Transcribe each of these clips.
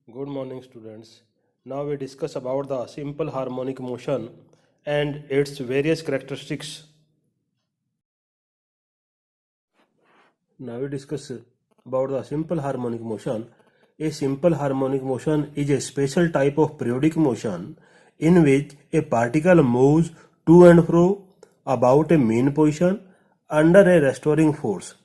Good morning, students. Now we discuss about the simple harmonic motion and its various characteristics. Now we discuss about the simple harmonic motion. A simple harmonic motion is a special type of periodic motion in which a particle moves to and fro about a mean position under a restoring force,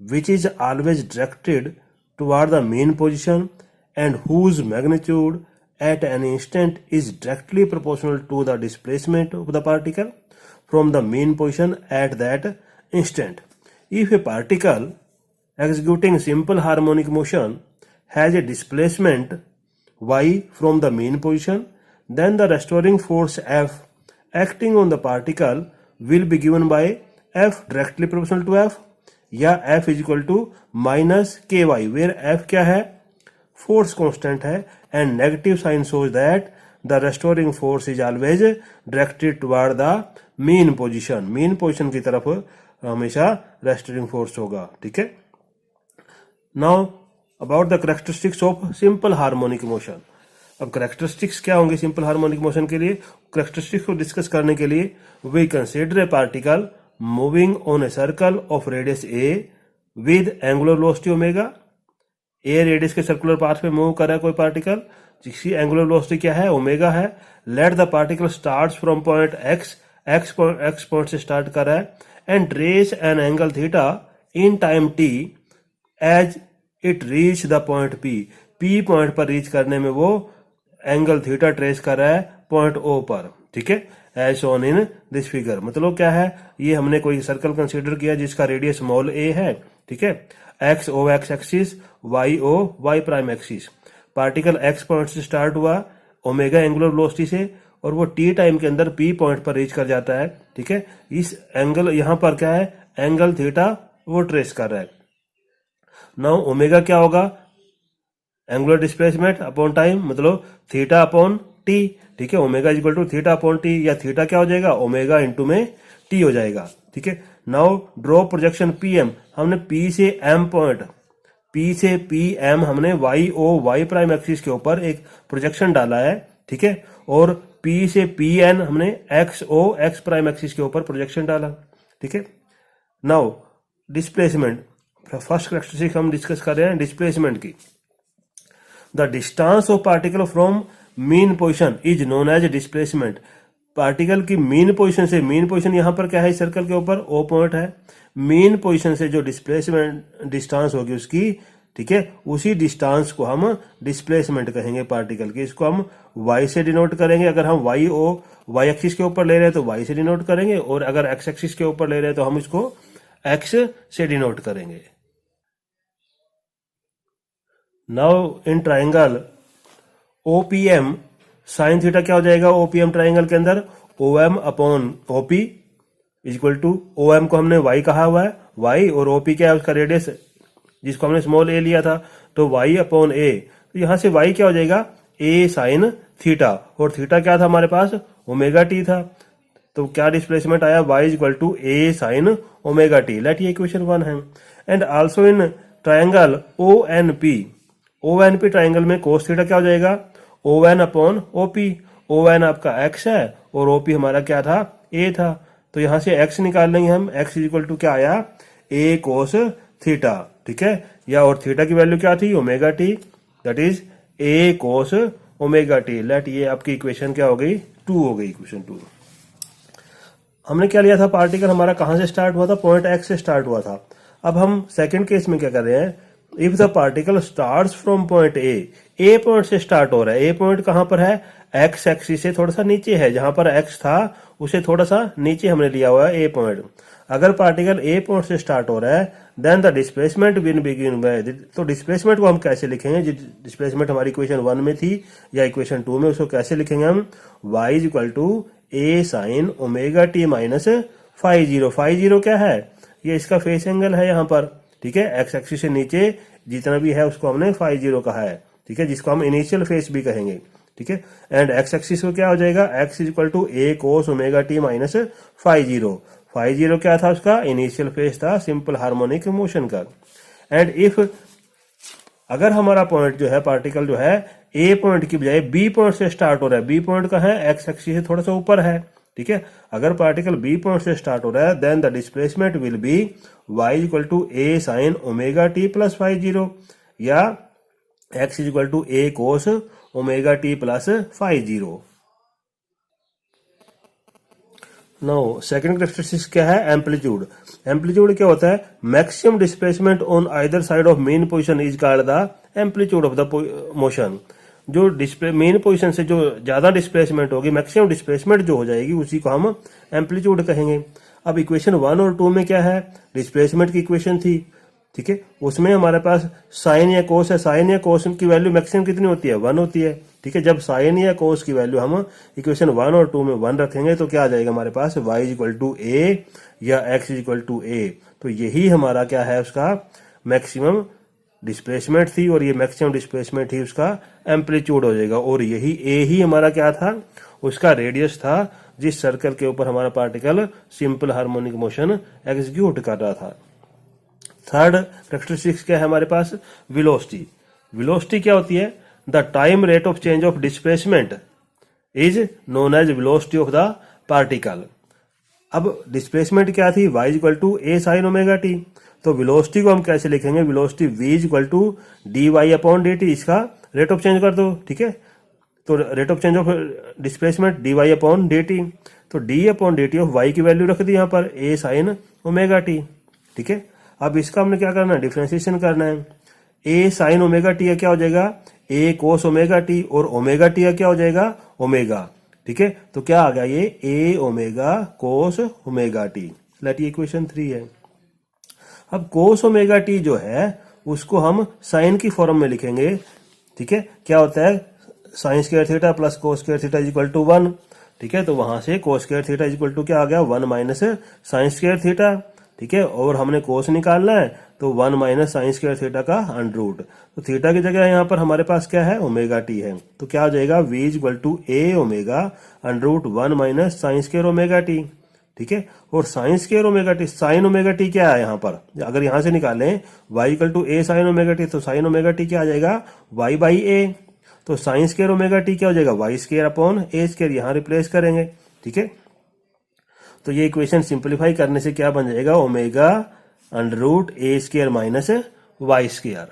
which is always directed toward the mean position and whose magnitude at an instant is directly proportional to the displacement of the particle from the mean position at that instant. If a particle executing simple harmonic motion has a displacement y from the mean position, then the restoring force F acting on the particle will be given by F directly proportional to F या F is equal to minus ky, where F क्या है, force constant है, and negative sign shows that the restoring force is always directed toward the mean position. mean position की तरफ हमेशा restoring force होगा. ठीक है. Now about the characteristics of simple harmonic motion. अब characteristics क्या होंगे simple harmonic motion के लिए? characteristics को डिस्कस करने के लिए we consider a particle moving on a circle of radius a with angular velocity omega. a radius के सर्कुलर पाथ पे मूव कर रहा है कोई पार्टिकल, जिसकी एंगुलर वेलोसिटी क्या है, ओमेगा है. Let the particle starts from point x point से स्टार्ट कर रहा है and trace an angle theta in time t as it reach the point p point पर रीच करने में वो एंगल थीटा ट्रेस कर रहा है पॉइंट o पर. ठीक है, as shown in this figure. मतलब क्या है, ये हमने कोई सर्कल कंसीडर किया जिसका रेडियस स्मॉल a है. ठीक है, X O X axis, Y O Y prime axis. Particle X point से स्टार्ट हुआ ओमेगा एंगुलर वेलोसिटी से और वो टी टाइम के अंदर पी पॉइंट पर रीच कर जाता है. ठीक है, इस एंगल यहां पर क्या है, एंगल थीटा वो ट्रेस कर रहा है. नाउ ओमेगा क्या होगा, एंगुलर डिस्प्लेसमेंट अपॉन टाइम, मतलब थीटा अपॉन टी. ठीक है, omega is equal to theta upon t, या थीटा क्या हो जाएगा, ओमेगा इंटू में टी हो जाएगा. ठीक है, now draw projection P M. हमने पी से एम पॉइंट, पी से पी एम हमने Y O Y prime axis के ऊपर एक प्रोजेक्शन डाला है. ठीक है, और पी से पी एन हमने X O X prime axis के ऊपर प्रोजेक्शन डाला. ठीक है, नाउ डिस्प्लेसमेंट, फर्स्ट कैरेक्टरिस्टिक हम डिस्कस कर रहे हैं डिस्प्लेसमेंट की. The distance of particle from mean position is known as displacement. Particle की मीन पोजीशन से, मीन पोजीशन यहां पर क्या है, सर्कल के ऊपर ओ पॉइंट है. मीन पोजीशन से जो डिस्प्लेसमेंट डिस्टेंस होगी उसकी, ठीक है, उसी डिस्टेंस को हम डिस्प्लेसमेंट कहेंगे पार्टिकल की. इसको हम y से डिनोट करेंगे. अगर हम y ओ y एक्सिस के ऊपर ले रहे हैं तो y से डिनोट करेंगे, और अगर x एक्सिस के ऊपर ले रहे हैं तो हम इसको x से डिनोट करेंगे. Now in triangle OPM sine theta क्या हो जाएगा, OPM ट्राइंगल के अंदर OM upon OP is equal to, OM को हमने y कहा हुआ है, y, और OP क्या है उसका रेडियस जिसको हमने स्मॉल a लिया था, तो y अपॉन a. तो यहां से y क्या हो जाएगा, a साइन थीटा, और थीटा क्या था हमारे पास, ओमेगा टी था. तो क्या डिस्प्लेसमेंट आया, y is equal to a sine omega T. Let ये इक्वेशन 1 है. And also in triangle ONP triangle में कोस थीटा क्या हो जाएगा, ON अपॉन OP. ON आपका x है और OP हमारा क्या था, a था. तो यहां से x निकाल लेंगे हम, x इज इक्वल टू क्या आया, a कोस थीटा. ठीक है, या और थीटा की वैल्यू क्या थी, omega t, that is a cos omega T. Let ये आपकी इक्वेशन क्या हो गई, 2 हो गई, इक्वेशन 2. हमने क्या लिया था, पार्टिकल हमारा कहां से स्टार्ट हुआ था, पॉइंट x से स्टार्ट हुआ था. अब हम सेकंड केस में क्या कर रहे हैं, if the particle starts from point A point से स्टार्ट हो रहा है. ए पॉइंट कहां पर है, एक्स एक्सिस से थोड़ा सा नीचे है, जहां पर एक्स था उसे थोड़ा सा नीचे हमने लिया हुआ है ए पॉइंट. अगर पार्टिकल ए पॉइंट से स्टार्ट हो रहा है then the displacement will begin by, तो डिस्प्लेसमेंट को हम कैसे लिखेंगे, डिस्प्लेसमेंट हमारी इक्वेशन 1 में थी या इक्वेशन 2 में, उसको कैसे लिखेंगे हम, y is equal to a sine omega t minus phi zero. Phi zero क्या है, ये इसका फेस एंगल है यहाँ पर. ठीक है, एक्स एक्सिस से नीचे जितना भी है उसको हमने फाई जीरो कहा है. ठीक है, जिसको हम इनिशियल फेस भी कहेंगे. ठीक है, एंड एक्स एक्सिस को क्या हो जाएगा, x is equal to a cos omega t minus phi zero. Phi zero क्या था, उसका इनिशियल फेस था सिंपल हार्मोनिक मोशन का. एंड इफ अगर हमारा पॉइंट जो है, पार्टिकल जो है ए पॉइंट की बजाय बी पॉइंट से स्टार्ट हो रहा है, बी पॉइंट का है एक्स एक्सिस से थोड़ा सा ऊपर है, ठीक है, अगर पार्टिकल बी पॉइंट से स्टार्ट हो रहा है, then the displacement will be y equal to A sine omega t plus phi zero, या x equal to a cos omega t plus phi zero. Now second characteristics क्या है, amplitude. Amplitude क्या होता है, maximum displacement on either side of mean position is called the amplitude of the motion. जो display mean position से जो ज्यादा displacement होगी, मैक्सिमम डिस्प्लेसमेंट जो हो जाएगी, उसी को हम एम्पलीट्यूड कहेंगे। अब इक्वेशन 1 और 2 में क्या है, डिस्प्लेसमेंट की इक्वेशन थी, ठीक है, उसमें हमारे पास साइन या कोस है, साइन या कोस की वैल्यू मैक्सिमम कितनी होती है, 1 होती है, ठीक है। जब साइन या कोस की वैल्यू हम इक्वेशन 1 और 2 में 1 रखेंगे तो क्या आ जाएगा हमारे पास, y इक्वल टू ए या x इक्वल टू ए। तो यही हमारा क्या है, उसका मैक्सिमम डिस्प्लेसमेंट थी, और ये मैक्सिमम डिस्प्लेसमेंट ही उसका एम्पलीट्यूड हो जाएगा। और यही ए ही हमारा क्या था, उसका रेडियस था, जिस सर्कल के ऊपर हमारा particle simple harmonic motion execute कर रहा था। थर्ड कैरेक्टरिस्टिक्स क्या है हमारे पास, वेलोसिटी। वेलोसिटी क्या होती है, the time rate of change of displacement is known as velocity of the particle. अब डिस्प्लेसमेंट क्या थी, y equal to A sine omega T, तो वेलोसिटी को हम कैसे लिखेंगे, velocity v equal to D Y upon D T, इसका rate of change कर दो, ठीक है, तो rate of change of displacement D Y upon D T, तो D upon D T of Y की वैल्यू रख दी यहाँ पर ए साइन ओमेगा टी, ठीक है। अब इसका हमने क्या करना है, डिफ्रेंसिएशन करना है। ए साइन ओमेगा टी का क्या हो जाएगा, ए कोस ओमेगा टी, और ओमेगा टी का क्या हो जाएगा, ओमेगा, ठीक है। तो क्या आ गया, ये A omega cos omega T, let ये इक्वेशन 3 है। अब कोस ओमेगा टी जो है उसको हम साइन की फॉर्म में लिखेंगे, ठीक है, क्या होता है, sine square theta plus cos square theta equal to 1, ठीक है। तो वहां से cos square theta equal to क्या आ गया, 1 माइनस साइन स्क्वायर थीटा, ठीक है, और हमने कोस निकालना है तो 1 माइनस साइन स्क्वायर थीटा का अंडर रूट, तो थीटा की जगह यहाँ पर हमारे पास क्या है, ओमेगा टी है, तो क्या हो जाएगा, v equal to a omega under root 1 minus sine square omega t, ठीक है। और sine square omega t, sine omega t क्या है यहाँ पर, अगर यहाँ से निकालें y equal to A sine omega T, तो साइन ओमेगा टी क्या आ जाएगा, y बाई ए, तो साइन स्क्वायर ओमेगा टी क्या हो जाएगा, वाई स्क्वायर अपॉन ए स्क्वायर, यहाँ रिप्लेस करेंगे, ठीक है। तो ये इक्वेशन सिंप्लीफाई करने से क्या बन जाएगा, omega under root A square minus Y square.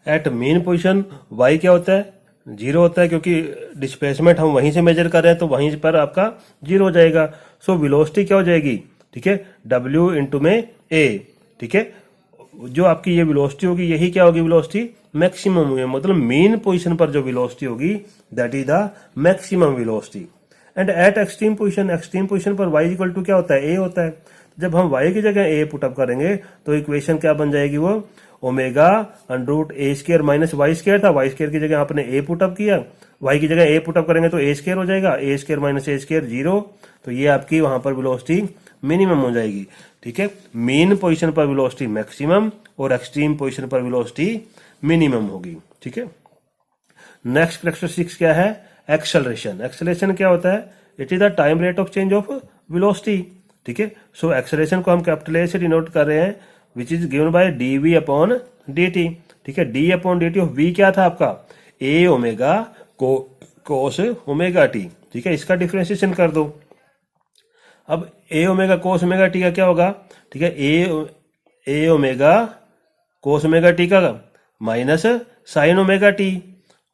At mean position y क्या होता है, 0 होता है, क्योंकि डिस्प्लेसमेंट हम वहीं से मेजर कर रहे हैं तो वहीं पर आपका 0 हो जाएगा। सो वेलोसिटी क्या हो जाएगी, ठीक है, w इंटू में a, ठीक है, जो आपकी ये वेलोसिटी होगी यही क्या होगी, वेलोसिटी मैक्सिमम होगी, मतलब मेन पोजीशन पर जो वेलोसिटी होगी that is the maximum velocity. And eight extreme position, extreme position पर y इक्वल टू क्या होता है, a होता है। जब हम y की जगह a पुटअप करेंगे तो इक्वेशन क्या बन जाएगी, वो omega under root A square minus Y square था, वाई स्क्वायर की जगह आपने a पुटअप किया, y की जगह a पुटअप करेंगे तो a स्क्वायर हो जाएगा, a square minus a square 0, तो ये आपकी वहां पर वेलोसिटी मिनिमम हो जाएगी, ठीक है। मेन पोजीशन पर वेलोसिटी मैक्सिमम और एक्सट्रीम पोजीशन पर वेलोसिटी मिनिमम होगी, ठीक है। नेक्स्ट कैरेक्टरिस्टिक्स क्या है, एक्सेलरेशन। एक्सेलरेशन क्या होता है, it is the time rate of change of velocity, ठीक है। सो एक्सेलरेशन को हम कैपिटल ए से डिनोट कर रहे हैं, which is given by d v upon D t, ठीक है। D upon D T of v क्या था आपका, a omega cos omega t, ठीक है, इसका डिफरेंशिएशन कर दो। अब a omega cos omega t का क्या होगा, ठीक है, a omega cos omega t का माइनस साइन ओमेगा टी,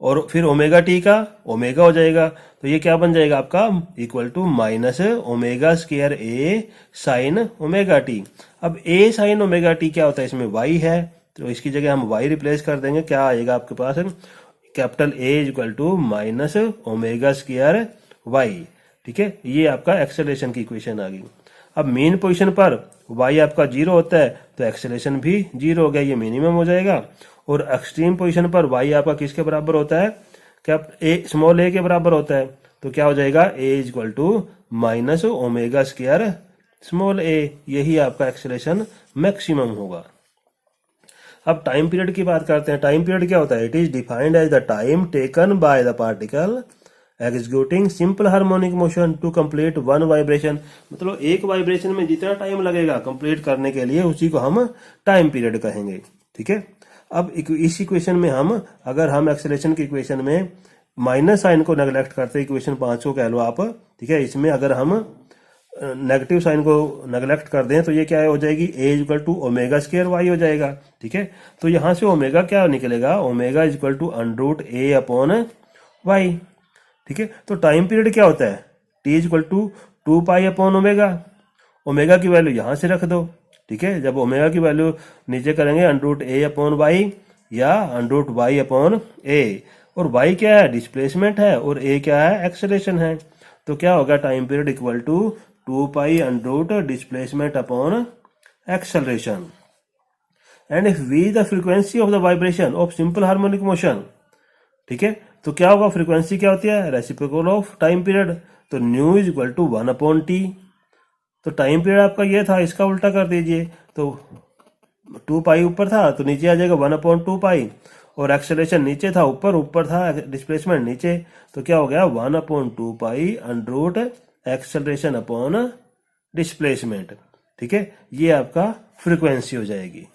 और फिर ओमेगा टी का ओमेगा हो जाएगा, तो ये क्या बन जाएगा आपका, equal to minus omega square a sine omega t. अब ए साइन ओमेगा टी क्या होता है, इसमें y है, तो इसकी जगह हम y रिप्लेस कर देंगे, क्या आएगा आपके पास, capital A equal to minus omega square Y, ठीक है। ये आपका एक्सेलरेशन की इक्वेशन आ गई। अब मेन पोजीशन पर y आपका 0 होता है तो एक्सेलरेशन भी 0 हो गया, ये मिनिमम हो जाएगा। और एक्सट्रीम पोजीशन पर y आपका किसके बराबर होता है, क्या ए स्मॉल ए के बराबर होता है, तो क्या हो जाएगा, a equal to minus omega square small A, यही आपका एक्सेलरेशन मैक्सिमम होगा। अब टाइम पीरियड की बात करते हैं। टाइम पीरियड क्या होता है, it is defined as the time taken by the particle executing simple harmonic motion to complete one vibration, मतलब एक वाइब्रेशन में जितना टाइम लगेगा कंप्लीट करने के लिए उसी को हम टाइम पीरियड कहेंगे, ठीक है। अब इस इक्वेशन में अगर हम एक्सेलरेशन की इक्वेशन में माइनस साइन को नेग्लेक्ट करते, इक्वेशन 5 को कह लो आप, ठीक है, इसमें अगर हम नेगेटिव साइन को नेग्लेक्ट कर दें तो ये क्या हो जाएगी, A equal to omega square Y हो जाएगा, ठीक है। तो यहां से ओमेगा क्या निकलेगा, omega equal to under a upon y, ठीक है। तो टाइम पीरियड क्या होता है, t equal to 2 pi upon omega, omega की वैल्यू यहां से रख दो, ठीक है। जब ओमेगा की वैल्यू नीचे करेंगे अंडर ए अपॉन वाई या अंडर वाई अपॉन ए, और वाई क्या है, डिस्प्लेसमेंट है, और ए क्या है, एक्सेलरेशन है। तो क्या होगा, time period equal to 2 pi under displacement upon acceleration. And if we the frequency of the vibration of simple harmonic motion, ठीक है, तो क्या होगा, फ्रीक्वेंसी क्या होती है, रेसिप्रोकल ऑफ टाइम पीरियड, तो nu is equal to 1 upon t. तो टाइम पीरियड आपका ये था, इसका उल्टा कर दीजिए, तो 2 पाई ऊपर था तो नीचे आ जाएगा 1 अपॉन 2 पाई, और एक्सेलरेशन नीचे था, ऊपर था डिस्प्लेसमेंट नीचे, तो क्या हो गया 1 upon 2 pi under acceleration upon displacement, ठीक है। ये आपका फ्रीक्वेंसी हो जाएगी।